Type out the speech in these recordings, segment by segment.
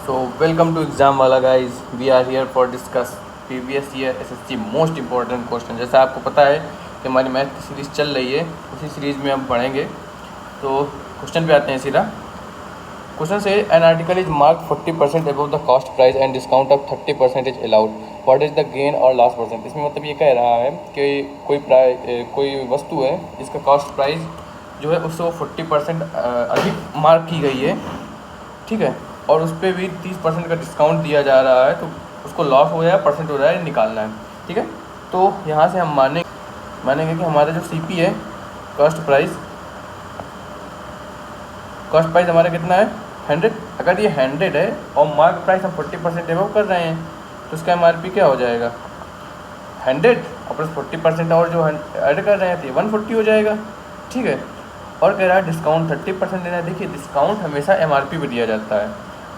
So welcome to exam वाला guys. We are here for discuss previous year SSC most important question. जैसा आपको पता है कि हमारी मैथ की सीरीज़ चल रही है, उसी सीरीज़ में हम पढ़ेंगे. तो क्वेश्चन पे आते हैं सीधा. क्वेश्चन से an article is mark 40% above the cost price and discount of 30% is allowed. What is the gain और लॉस परसेंट. इसमें मतलब ये कह रहा है कि कोई वस्तु है जिसका कॉस्ट प्राइस जो है उससे वो 40% अधिक मार्क की गई है, ठीक है, और उस पर भी 30% का डिस्काउंट दिया जा रहा है, तो उसको लॉस हो रहा है, परसेंट हो रहा है, निकालना है. ठीक है, तो यहाँ से हम मानेंगे कि हमारा जो CP है, कॉस्ट प्राइस हमारा कितना है 100. अगर ये 100 है और मार्क प्राइस हम 40% एबव कर रहे हैं तो इसका MRP क्या हो जाएगा 100 और प्लस 40% और जो ऐड कर रहे हैं तो 140 हो जाएगा. ठीक है, और कह रहा है डिस्काउंट 30% देना है. देखिए डिस्काउंट हमेशा MRP पे दिया जाता है,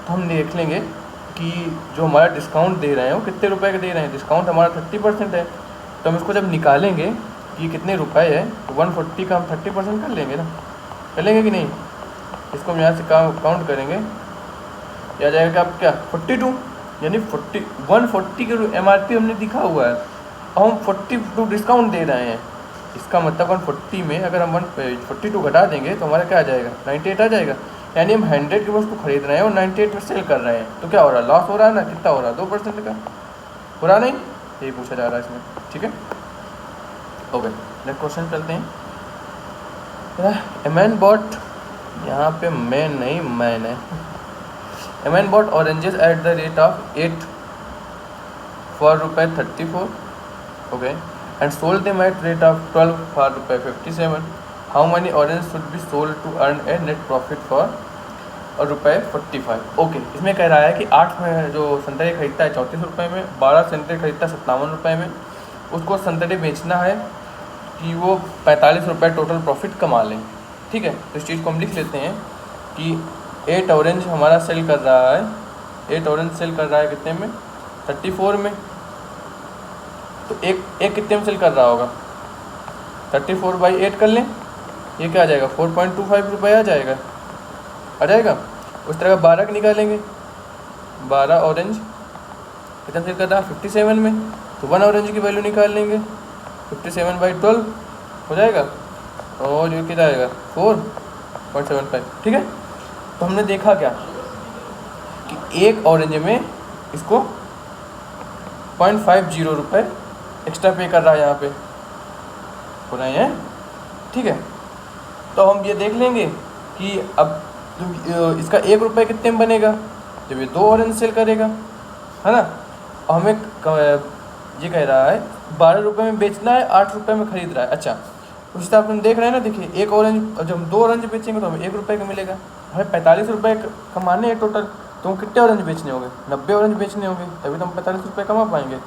तो हम देख लेंगे कि जो हमारा डिस्काउंट दे रहे हैं वो कितने रुपए का दे रहे हैं. डिस्काउंट हमारा 30% है, तो हम इसको जब निकालेंगे कि ये कितने रुपए है तो 140 का हम 30% कर लेंगे ना, कर लेंगे कि नहीं. इसको हम यहाँ से काउंट करेंगे, या जाएगा आप क्या 42, यानी 140 के MRP हमने दिखा हुआ है और हम 42 डिस्काउंट दे रहे हैं. इसका मतलब 140 में अगर हम 142 घटा देंगे तो हमारा क्या आ जाएगा 98 आ जाएगा. यानी हम 100 की वस्तु खरीद रहे हैं और 98 में सेल कर रहे हैं, तो क्या हो रहा है लॉस हो रहा है ना. कितना हो रहा है 2% का हो रहा नहीं, यही पूछा जा रहा है इसमें. ठीक है, ओके नेक्स्ट क्वेश्चन चलते हैं. ए मैन बॉट, यहाँ पे मैन नहीं मैन है. A man bot oranges at the rate of 8 for ₹34, okay, and sold them at rate of 12 for ₹57. How many oranges should be sold to earn a net profit for ₹45? Okay, इसमें कह रहा है कि 8 में जो संतरे खरीदता है 34 रुपये में, 12 संतरे खरीदता है 57 रुपये में, उसको संतरे बेचना है कि वो 45 रुपये टोटल प्रॉफिट कमा लें. ठीक है, तो इस चीज़ को हम लिख लेते हैं कि 8 ऑरेंज हमारा सेल कर रहा है, 8 ऑरेंज सेल कर रहा है कितने में 34 में. तो एक कितने में सेल कर रहा होगा 34/8 कर लें, ये क्या आ जाएगा 4.25 रुपये आ जाएगा. उस तरह का 12 का निकालेंगे, 12 ऑरेंज कितना सेल कर रहा है 57 में, तो 1 ऑरेंज की वैल्यू निकाल लेंगे 57/12 हो जाएगा, और ये कितना आएगा 4.75. ठीक है, तो हमने देखा क्या कि एक ऑरेंज में इसको 0.50 रुपये एक्स्ट्रा पे कर रहा है, यहाँ पे हो रहे हैं. ठीक है, तो हम ये देख लेंगे कि अब इसका 1 रुपये कितने में बनेगा जब ये 2 ऑरेंज सेल करेगा, है ना. और हमें ये कह रहा है 12 रुपये में बेचना है, 8 रुपये में खरीद रहा है. अच्छा, उस हिसाब से हम देख रहे हैं ना. देखिए एक ऑरेंज जब हम 2 ऑरेंज बेचेंगे तो हमें 1 रुपये का मिलेगा. हमें 45 रुपये कमाने हैं टोटल, तो हम कितने ऑरेंज बेचने होंगे 90 ऑरेंज बेचने होंगे, तभी तो हम 45 रुपये कमा पाएंगे.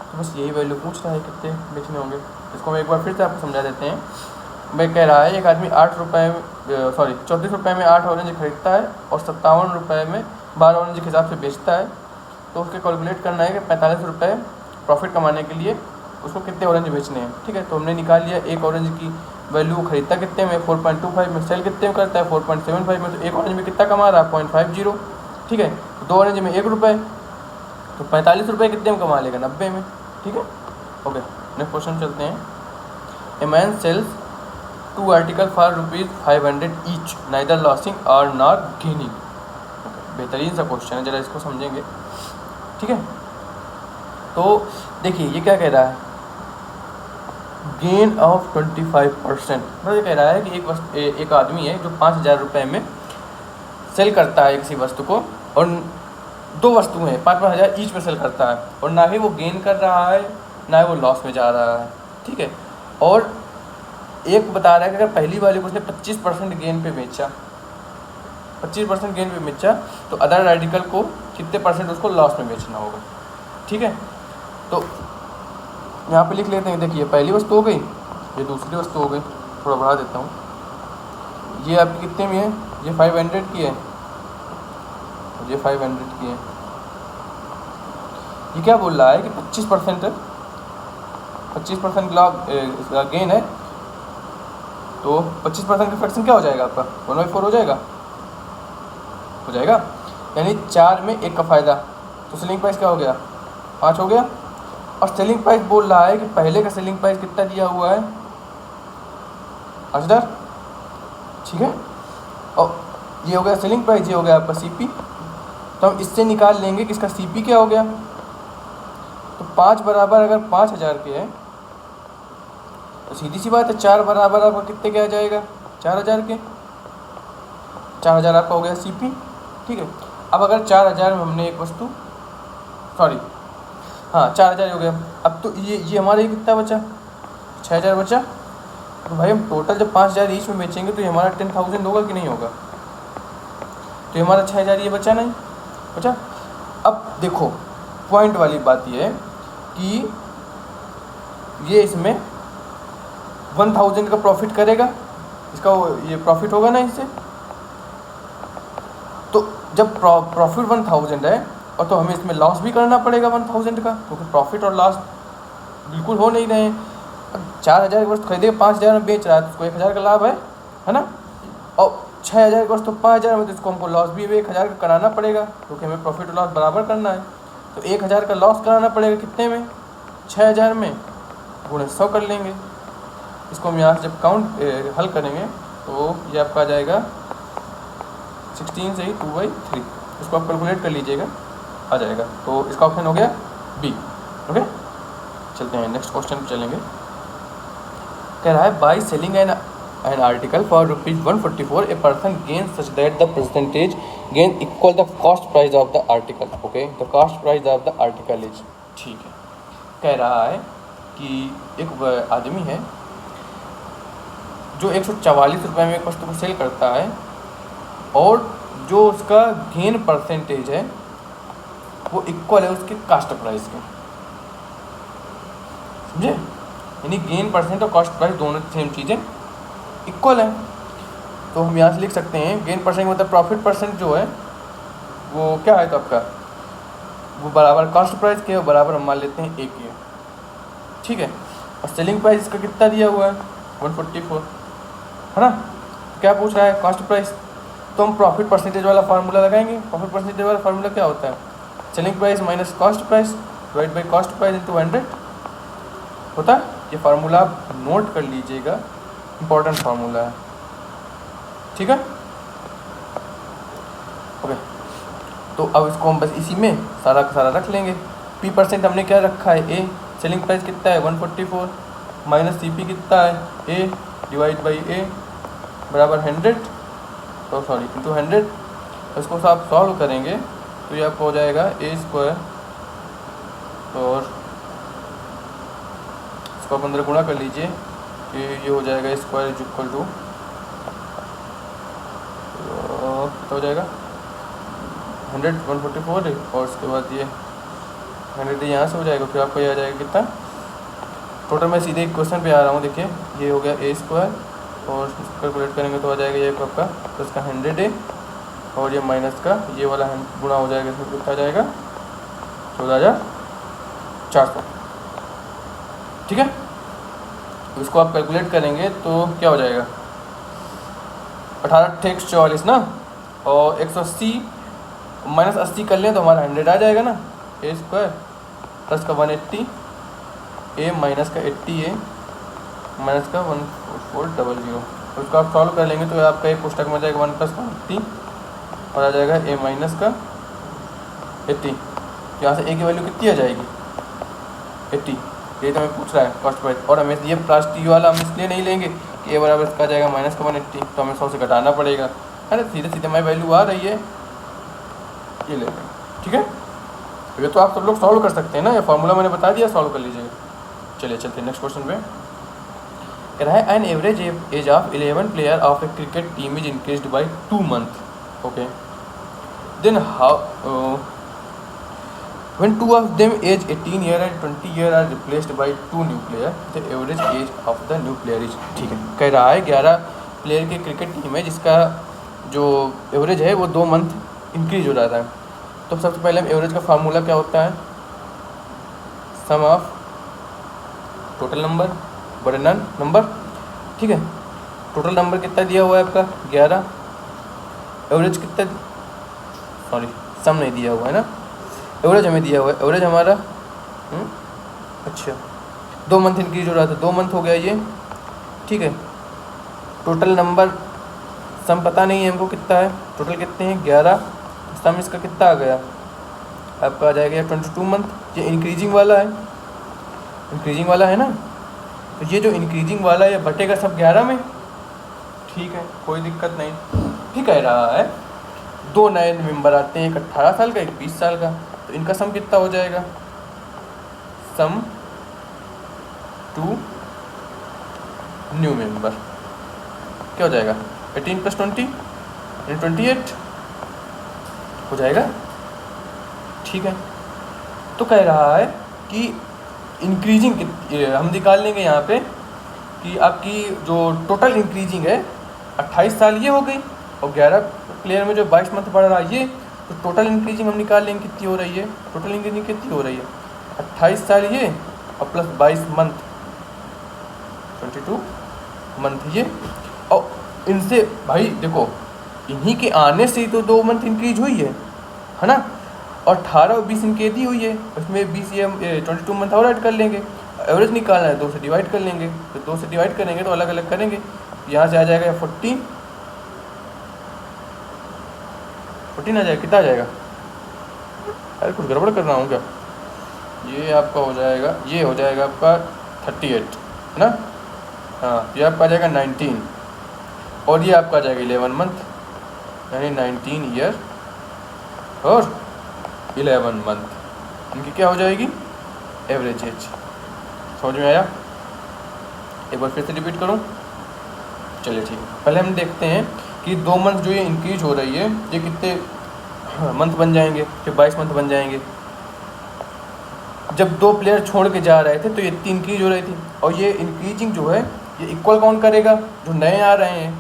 तो बस यही वैल्यू पूछ रहा है कितने बेचने होंगे. इसको हम एक बार फिर से आपको समझा देते हैं. मैं कह रहा है एक आदमी 34 रुपये में 8 ऑरेंज खरीदता है और 57 रुपये में 12 ऑरेंज के हिसाब से बेचता है. तो उसके कैलकुलेट करना है कि 45 रुपये प्रॉफिट कमाने के लिए उसको कितने ऑरेंज बेचने हैं. ठीक है, तो हमने निकाल लिया एक ऑरेंज की वैल्यू खरीदता कितने में 4.25 में, सेल कितने में करता है 4.75 में, तो एक ऑरेंज में कितना कमा रहा है 0.50. ठीक है, तो 2 ऑरेंज में 1 रुपये, तो 45 रुपये कितने में कमा लेगा 90 में. ठीक है, ओके नेक्स्ट क्वेश्चन चलते हैं. A man sells 2 article for ₹500 each, neither losing और नॉट गेनिंग. बेहतरीन सा क्वेश्चन है, जरा इसको समझेंगे. ठीक है, तो देखिए ये क्या कह रहा है गेन ऑफ 25%. मतलब ये कह रहा है कि एक आदमी है जो 5,000 रुपये में सेल करता है किसी वस्तु को, और 2 वस्तुएं हैं 5,000 ईच में सेल करता है, और ना ही वो गेन कर रहा है ना ही वो लॉस में जा रहा है. ठीक है, और एक बता रहा है कि अगर पहली वाली को उसने 25% गेन पे बेचा, 25% गेन पे बेचा, तो अदर आर्टिकल को कितने परसेंट उसको लॉस में बेचना होगा. ठीक है, तो यहाँ पे लिख लेते हैं. देखिए पहली वस्तु हो गई, ये दूसरी वस्तु हो गई. थोड़ा बढ़ा देता हूँ. ये आपकी कितने में है, ये 500 की है, ये 500 की है. ये क्या बोल रहा है कि 25% गेन है, तो 25% का फ्रैक्शन क्या हो जाएगा आपका 1/4 हो जाएगा. यानी 4 में 1 का फ़ायदा, तो सेलिंग प्राइस क्या हो गया, 5 हो गया। और सेलिंग प्राइस बोल रहा है कि पहले का सेलिंग प्राइस कितना दिया हुआ है, 8,000, ठीक है। और ये हो गया सेलिंग प्राइस, ये हो गया आपका सीपी। तो हम इससे निकाल लेंगे कि इसका सीपी क्या हो गया। तो 5 बराबर अगर 5,000 के है तो सीधी सी बात है 4 बराबर आपका कितने के आ जाएगा, 4,000 के। 4,000 आपका हो गया सीपी, ठीक है। अब अगर 4,000 में हमने एक वस्तु, सॉरी हाँ 4,000 हो गया। अब तो ये हमारा ये कितना बचा, 6,000 बचा। तो भाई हम टोटल जब 5,000 ईच में बेचेंगे तो ये हमारा 10,000 होगा कि नहीं होगा, तो ये हमारा 6,000 ये बचा नहीं बचा। अब देखो पॉइंट वाली बात ये है कि ये इसमें 1,000 का प्रॉफिट करेगा, इसका ये प्रॉफिट होगा ना इससे। तो जब प्रॉफिट 1,000 है और तो हमें इसमें लॉस भी करना पड़ेगा 1,000 का, क्योंकि प्रॉफिट और लॉस बिल्कुल हो नहीं रहे हैं। अब 4,000 की वस्तु खरीदेगा, 5,000 में बेच रहा है तो उसको 1,000 का लाभ है ना। और 6,000 की वस्तु 5,000 में, तो इसको हमको लॉस भी 1,000 का कराना पड़ेगा, क्योंकि हमें प्रॉफिट और लॉस बराबर करना है। तो 1,000 का लॉस कराना पड़ेगा कितने में, 6,000 में, गुणे 100 कर लेंगे। इसको हम यहाँ से जब हल करेंगे तो ये आपका आ जाएगा 16 से ही 2/3, इसको आप कैलकुलेट कर लीजिएगा, आ जाएगा। तो इसका ऑप्शन हो गया बी। ओके, चलते हैं नेक्स्ट क्वेश्चन पे चलेंगे। कह रहा है by selling an article for ₹144 a person gains such that the percentage gain equal the cost price of the article. Okay, the cost price of the article is, ठीक है। कह रहा है कि एक आदमी है जो 144 रुपये में एक वस्तु को सेल करता है और जो उसका गेन परसेंटेज है वो इक्वल है उसके कास्ट प्राइस के, समझे। यानी गेन परसेंट और कॉस्ट प्राइस दोनों सेम चीज़ें इक्वल है। तो हम यहाँ से लिख सकते हैं गेन परसेंट मतलब प्रॉफिट परसेंट जो है वो क्या है, तो आपका वो बराबर कॉस्ट प्राइस के, बराबर हम मान लेते हैं 1 के, ठीक है। और सेलिंग प्राइस इसका कितना दिया हुआ है 144, है ना। क्या पूछ रहा है, कॉस्ट प्राइस। तो हम प्रॉफिट परसेंटेज वाला फार्मूला लगाएंगे। प्रॉफिट परसेंटेज वाला फार्मूला क्या होता है, selling price minus cost price divide by cost price into 100 होता है। ये फार्मूला आप नोट कर लीजिएगा, इम्पॉर्टेंट फार्मूला है, ठीक है। ओके, तो अब इसको हम बस इसी में सारा का सारा रख लेंगे। पी परसेंट हमने क्या रखा है, ए। सेलिंग प्राइस कितना है 144 माइनस सी पी कितना है, ए डिवाइड बाई ए बराबर 100, तो सॉरी इंटू 100। इसको आप सॉल्व करेंगे तो ये आपको हो जाएगा a² और इसको आप अंदर गुणा कर लीजिए कि ये हो जाएगा a² इज इक्वल टू हो जाएगा 100 144 और उसके बाद ये 100 यहाँ से हो जाएगा, फिर आपको ये आ जाएगा कितना टोटल। मैं सीधे एक क्वेश्चन पे आ रहा हूँ, देखिए ये हो गया a² और कैलकुलेट करेंगे तो आ जाएगा ये आपका प्लस का 100 है और ये माइनस का ये वाला गुणा हो जाएगा, इसमें कितना आ जाएगा 14,400, ठीक है। तो इसको आप कैलकुलेट करेंगे तो क्या हो जाएगा 18 × 44 ना, और 180 माइनस 80 कर लें तो हमारा 100 आ जाएगा ना, a² प्लस का 180 a माइनस का 80 a माइनस का 1400। तो उसको आप सॉल्व कर लेंगे तो आपका एक पुस्तक में जाएगा 1 + 180 और आ जाएगा a माइनस का 80। यहाँ से a की वैल्यू कितनी आ जाएगी 80, ये तो हमें पूछ रहा है कॉस्ट प्राइस। और हमें ये प्लास्टिक वाला हम इसलिए नहीं लेंगे कि a बराबर इसका आ जाएगा माइनस का 180, तो हमें 100 से घटाना पड़ेगा, है ना। सीधे सीधे हमारी वैल्यू आ रही है, ये ले लेंगे, ठीक है। ये तो आप सब लोग सॉल्व कर सकते हैं ना, ये फार्मूला मैंने बता दिया, सॉल्व कर लीजिएगा। चलिए चलते हैं नेक्स्ट क्वेश्चन पे। कह रहा है an average age of 11 player of a cricket team is increased by 2 months, okay. Then how when 2 of them age 18 year and 20 year are replaced by 2 new player, the average age of the new player is, ठीक है। कह रहा है 11 player की cricket team है जिसका जो average है वो 2 month इंक्रीज हो जाता है। तो सबसे पहले हम एवरेज का फार्मूला क्या होता है, सम ऑफ टोटल नंबर बड़े नंबर, ठीक है। टोटल नंबर कितना दिया हुआ है आपका 11, एवरेज कितना, सॉरी सम नहीं दिया हुआ है ना, एवरेज हमें दिया हुआ है। एवरेज हमारा अच्छा 2 मंथ इंक्रीज हो रहा था, 2 मंथ हो गया ये, ठीक है। टोटल नंबर सम पता नहीं है हमको कितना है, टोटल कितने हैं 11, सम इसका कितना आ गया आपका आ जाएगा 22 मंथ। ये इंक्रीजिंग वाला है, इंक्रीजिंग वाला है ना, तो ये जो इंक्रीजिंग वाला है ये बटेगा सब 11 में, ठीक है, कोई दिक्कत नहीं। ठीक कह रहा है 2 नए मेंबर आते हैं, एक 18 साल का, एक 20 साल का, तो इनका सम कितना हो जाएगा, सम 2 न्यू मेंबर क्या हो जाएगा 18 + 20 28 हो जाएगा, ठीक है। तो कह रहा है कि इंक्रीजिंग हम निकाल लेंगे यहाँ पे कि आपकी जो टोटल इंक्रीजिंग है 28 साल ये हो गई, और 11 प्लेयर में जो 22 मंथ बढ़ रहा है ये, तो टोटल इंक्रीजिंग हम निकाल लेंगे कितनी हो रही है, टोटल इंक्रीजिंग कितनी हो रही है 28 साल ये और प्लस 22 मंथ 22 मंथ ये। और इनसे भाई देखो इन्हीं के आने से ही तो 2 मंथ इंक्रीज हुई है ना, और 18 और 20 इनके दी हुई है, उसमें 20 ये 22 मंथ और ऐड कर लेंगे, एवरेज निकालना है 2 से डिवाइड कर लेंगे, तो 2 से डिवाइड करेंगे तो अलग अलग करेंगे, यहाँ से आ जाएगा 14 आ जाएगा, कितना आ जाएगा, अरे कुछ गड़बड़ कर रहा हूँ क्या, ये आपका हो जाएगा, ये हो जाएगा आपका 38 है ना, हाँ ये आपका आ जाएगा 19, और ये आपका आ जाएगा 11 मंथ, यानी 19 ईयर और 11 मंथ, इनकी क्या हो जाएगी एवरेज एज। समझ में आया, एक बार फिर से रिपीट करूँ, चलिए ठीक है। पहले हम देखते हैं कि 2 मंथ जो ये इंक्रीज हो रही है ये कितने मंथ बन जाएंगे, फिर 22 मंथ बन जाएंगे। जब 2 प्लेयर छोड़ के जा रहे थे तो ये 3 इंक्रीज हो रही थी, और ये इंक्रीजिंग जो है ये इक्वल काउंट करेगा जो नए आ रहे हैं,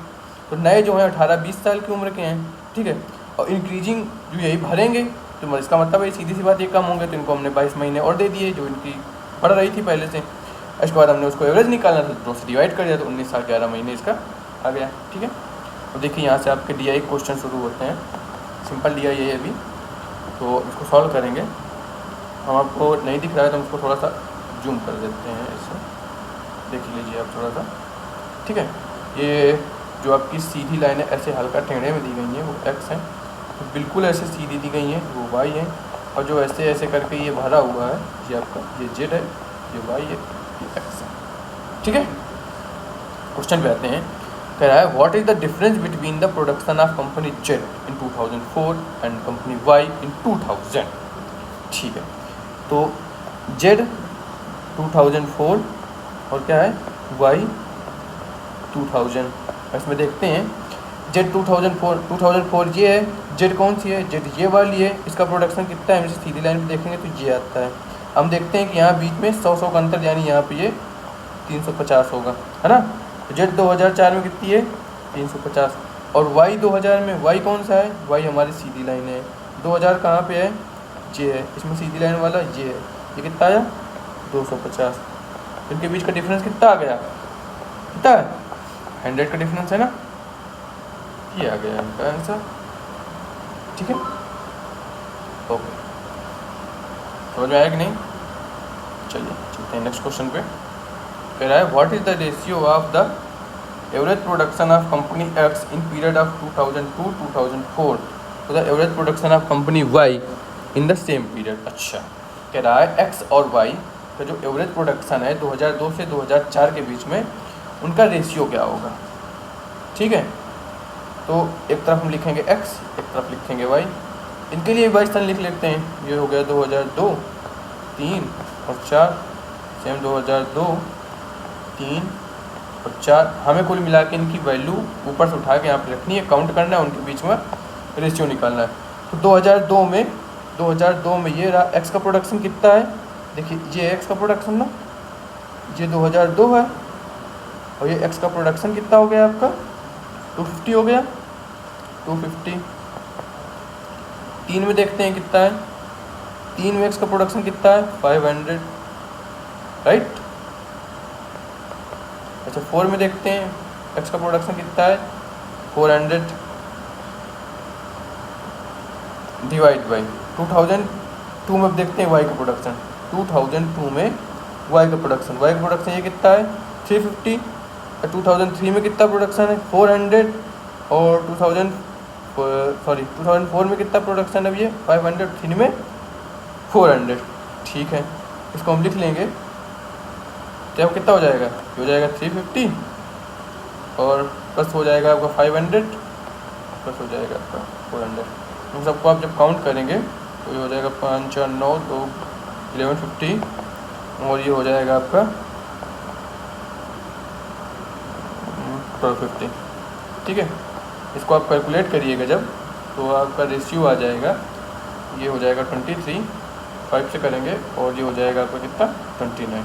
तो नए जो हैं 18-20 साल की उम्र के हैं, ठीक है, और इंक्रीजिंग जो यही भरेंगे, तो इसका मतलब है सीधी सी बात ये कम होंगे, तो इनको हमने 22 महीने और दे दिए जो इनकी बढ़ रही थी पहले से। इसके बाद हमने उसको एवरेज निकालना था, 2 से डिवाइड कर दिया तो 19 साल 11 महीने इसका आ गया, ठीक है। तो देखिए यहाँ से आपके DI क्वेश्चन शुरू होते हैं, सिंपल DI है अभी, तो इसको सॉल्व करेंगे हम। आपको नहीं दिख रहा है तो हम उसको थोड़ा सा जूम कर देते हैं, इसे देख लीजिए आप थोड़ा सा, ठीक है। ये जो आपकी सीधी लाइन है ऐसे हल्का टेढ़े में दी गई है वो x है, तो बिल्कुल ऐसे सीधी दी गई है वो y है, और जो ऐसे ऐसे करके ये भरा हुआ है ये आपका ये z है, ये y है, ये x है, ठीक है। क्वेश्चन पे आते हैं, कह रहा है what is the difference between the production of company Z in 2004 and company Y इन 2000, ठीक है। तो Z 2004 और क्या है Y 2000, इसमें देखते हैं Z 2004 ये है, Z कौन सी है, Z ये वाली है, इसका प्रोडक्शन कितना है, हम सीधी लाइन पे देखेंगे तो ये आता है। हम देखते हैं कि यहाँ बीच में 100 का अंतर, यानी यहाँ पे ये 350 होगा, है ना। Z 2004 में कितनी है 350, और Y 2000 में Y कौन सा है, Y हमारी सीधी लाइन है, 2000 कहाँ पे है ये है, इसमें सीधी लाइन वाला ये है, ये कितना आया 250, इनके बीच का डिफरेंस कितना आ गया, कितना है 100 का डिफरेंस है ना, ये आ गया इनका आंसर, ठीक है। ओके, समझ में आया कि नहीं, चलिए चलते हैं नेक्स्ट क्वेश्चन पे। कह रहा है what is the ratio of the average production of company X in period of 2002-2004 to the average production of company Y in the same period. अच्छा, कह रहा है X और Y का जो एवरेज प्रोडक्शन है 2002 से 2004 के बीच में उनका रेशियो क्या होगा, ठीक है। तो एक तरफ हम लिखेंगे X, एक तरफ लिखेंगे Y, इनके लिए 22 साल लिख लेते हैं, ये हो गया 2002, 3 और 4, सेम 2002, 3 और 4, हमें कुल मिला के इनकी वैल्यू ऊपर से उठा के यहाँ पे रखनी है, काउंट करना है, उनके बीच में रेशियो निकालना है। तो 2002 में ये रहा X का प्रोडक्शन कितना है, देखिए ये X का प्रोडक्शन ना, ये 2002 है, और ये X का प्रोडक्शन कितना हो गया आपका 250 हो गया, 250। 3 में देखते हैं कितना है, 3 में X का प्रोडक्शन कितना है 500, राइट। अच्छा 4 में देखते हैं X का प्रोडक्शन कितना है 400, डिवाइड बाई 2002 में। अब देखते हैं वाई का प्रोडक्शन। 2002 में वाई का प्रोडक्शन ये कितना है 350। 2003 में कितना प्रोडक्शन है 400। और 2004 में कितना प्रोडक्शन है अब ये 500। 3 में 400। ठीक है, इसको हम लिख लेंगे तो अब कितना हो जाएगा, ये हो जाएगा 350 और प्लस हो जाएगा आपका 500 प्लस हो जाएगा आपका 400। इन सबको आप जब काउंट करेंगे तो ये हो जाएगा 5 4 9 2 1150 और ये हो जाएगा आपका 1250। ठीक है, इसको आप कैलकुलेट करिएगा जब, तो आपका रेशियो आ जाएगा, ये हो जाएगा 23 5 से करेंगे और ये हो जाएगा आपका कितना 29।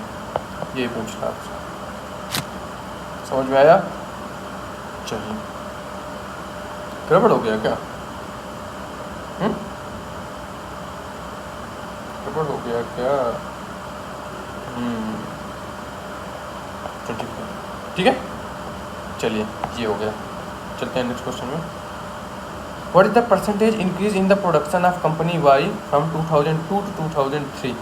ये पूछ रहा आपसे, समझ में आया? चलिए, गड़बड़ हो गया क्या? गड़बड़ हो गया क्या? ठीक है, चलिए ये हो गया। चलते हैं नेक्स्ट क्वेश्चन में। What is the percentage increase in the production of company Y from 2002 to 2003?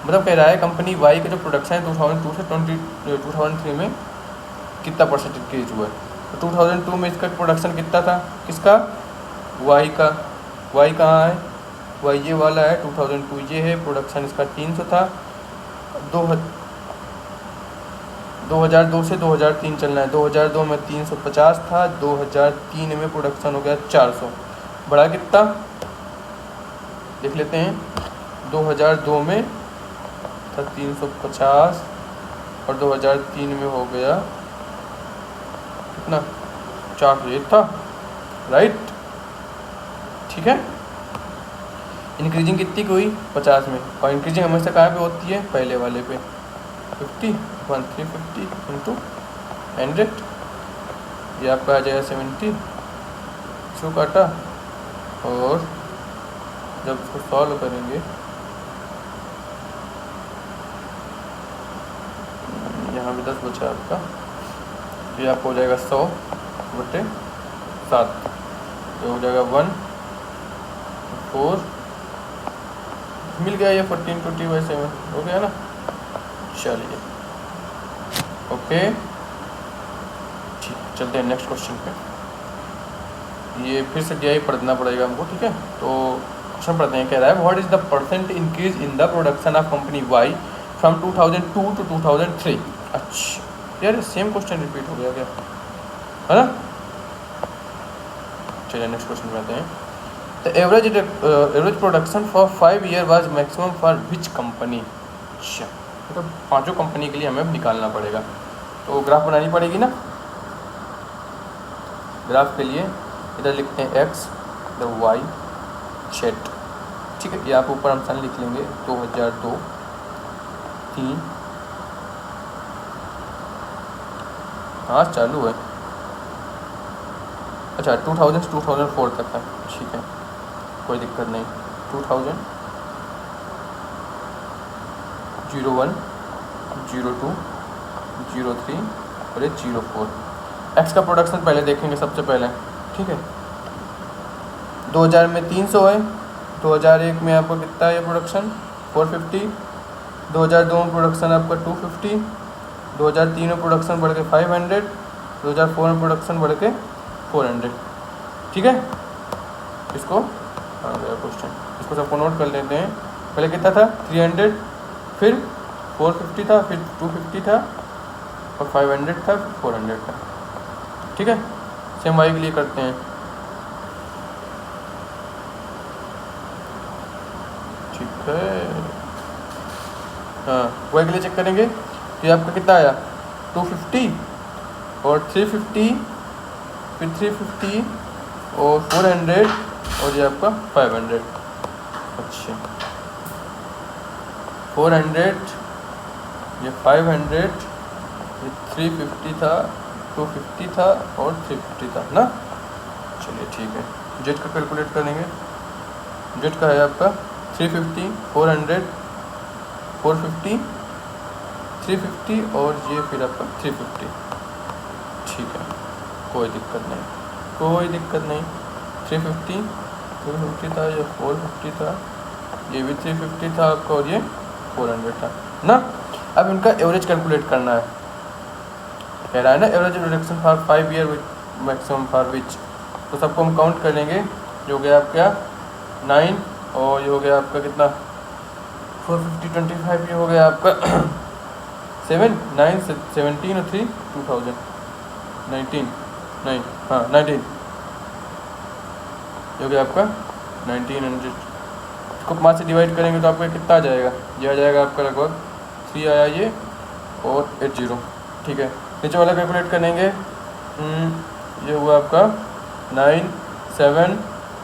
मतलब कह रहा है कंपनी वाई का जो प्रोडक्शन है 2002 से 2003 में कितना परसेंट इंक्रीज हुआ है। तो 2002 में इसका प्रोडक्शन कितना था, किसका, वाई का। वाई कहाँ है, वाई ये वाला है, 2002 ये है, प्रोडक्शन इसका 300 था। 2002 से 2003 चलना है। 2002 में 350 था, 2003 में प्रोडक्शन हो गया 400। बढ़ा कितना देख लेते हैं। 2002 में था 350 और 2003 में हो गया कितना 400 था, राइट। ठीक है, इंक्रीजिंग कितनी की हुई 50 में, और इंक्रीजिंग हमेशा कहाँ पे होती है, पहले वाले पे। 50 350 इंटू 100, ये आपका आ जाएगा 70। इसको काटा और जब इसको सॉल्व करेंगे, यहाँ पे 10 बचा आपका, ये आपको हो जाएगा 100 बटे 7, तो हो जाएगा 1 4 मिल गया, ये 1420/7 हो गया ना। चलिए ओके, ठीक, चलते हैं नेक्स्ट क्वेश्चन पे। ये फिर से DI पढ़ना पड़ेगा हमको, ठीक है। तो क्वेश्चन पढ़ते हैं, कह रहा है what is the percent increase in the production of company Y from 2002 to 2003। अच्छा यार, सेम क्वेश्चन रिपीट हो गया क्या, है ना। चलिए नेक्स्ट क्वेश्चन में आते हैं। The average production for 5 year was maximum for which company. अच्छा, तो पांचों कंपनी के लिए हमें अब निकालना पड़ेगा, तो ग्राफ बनानी पड़ेगी ना। ग्राफ के लिए इधर लिखते हैं x, इधर y, z। ठीक है, यहाँ पे ऊपर हम सन लिख लेंगे 2002 3। हाँ चालू है, अच्छा 2000 से 2004 तक है, ठीक है कोई दिक्कत नहीं। 2000 01 02 03 और ये 04। एक्स का प्रोडक्शन पहले देखेंगे सबसे पहले, ठीक है। 2000 में 300 है, 2001 में आपका कितना है प्रोडक्शन 450, 2002 में प्रोडक्शन आपका 250, 2003 में प्रोडक्शन बढ़ के 500, 2004 में प्रोडक्शन बढ़ के 400। ठीक है, इसको क्वेश्चन इसको सबको नोट कर लेते हैं। पहले कितना था 300, फिर 450 था, फिर 250 था और 500 था, फिर 400 था। ठीक है, सेम वाई के लिए करते हैं। ठीक है, हाँ वाई के लिए चेक करेंगे तो ये आपका कितना आया 250 और 350, फिर 350 और 400 और ये आपका 500। अच्छा 400, ये 500, ये 350 था, 250 था और 350 था ना। चलिए ठीक है, जेड का कैलकुलेट करेंगे। जेड का है आपका 350, 400, 450, 350 और ये फिर आपका 350। ठीक है, कोई दिक्कत नहीं, कोई दिक्कत नहीं। 350, 350 था, ये 450 था, ये भी 350 था आपका और ये 400 था ना। अब इनका एवरेज कैलकुलेट करना है, कह रहा है ना average reduction for 5 year with maximum for which. तो सबको हम काउंट कर लेंगे, जो हो गया आपका 9 और ये हो गया आपका कितना 450 25, ये हो गया आपका 7 9 17 और 3 2000 19 नहीं हाँ 19, ये हो गया आपका 1900। इसको 5 से डिवाइड करेंगे तो आपका कितना आ जाएगा, ये आ जाएगा आपका लगभग 3 आया ये और 80। ठीक है, नीचे वाला कैलकुलेट करेंगे। ये हुआ आपका 9 7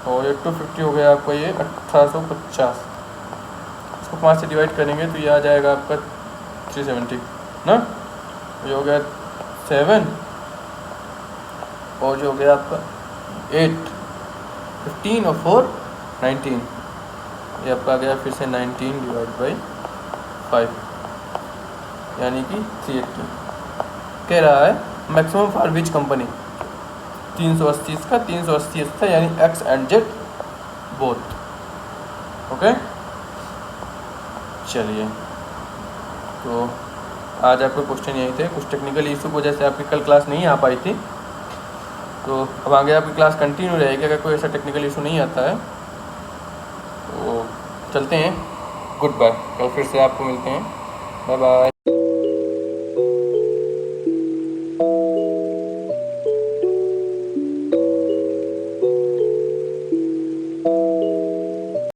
और ये 250 हो गया आपका ये 1850। इसको 5 से डिवाइड करेंगे तो ये आ जाएगा आपका 370 ना। ये हो गया 7 और जो हो गया आपका 8 15 और 4 19, ये आपका आ गया फिर से 19 डिवाइड बाई 5 यानी कि 380। कह रहा है मैक्सिमम फॉर विच कंपनी 380 इसका 380 इसका यानी x and Z both. Okay चलिए, तो आज आपके क्वेश्चन यही थे। कुछ टेक्निकल इशू की वजह से आपकी कल क्लास नहीं आ पाई थी, तो अब आगे आपकी क्लास कंटिन्यू रहेगी। अगर कोई ऐसा टेक्निकल इशू नहीं आता है तो चलते हैं। गुड बाय, कल फिर से आपको मिलते हैं। Bye bye.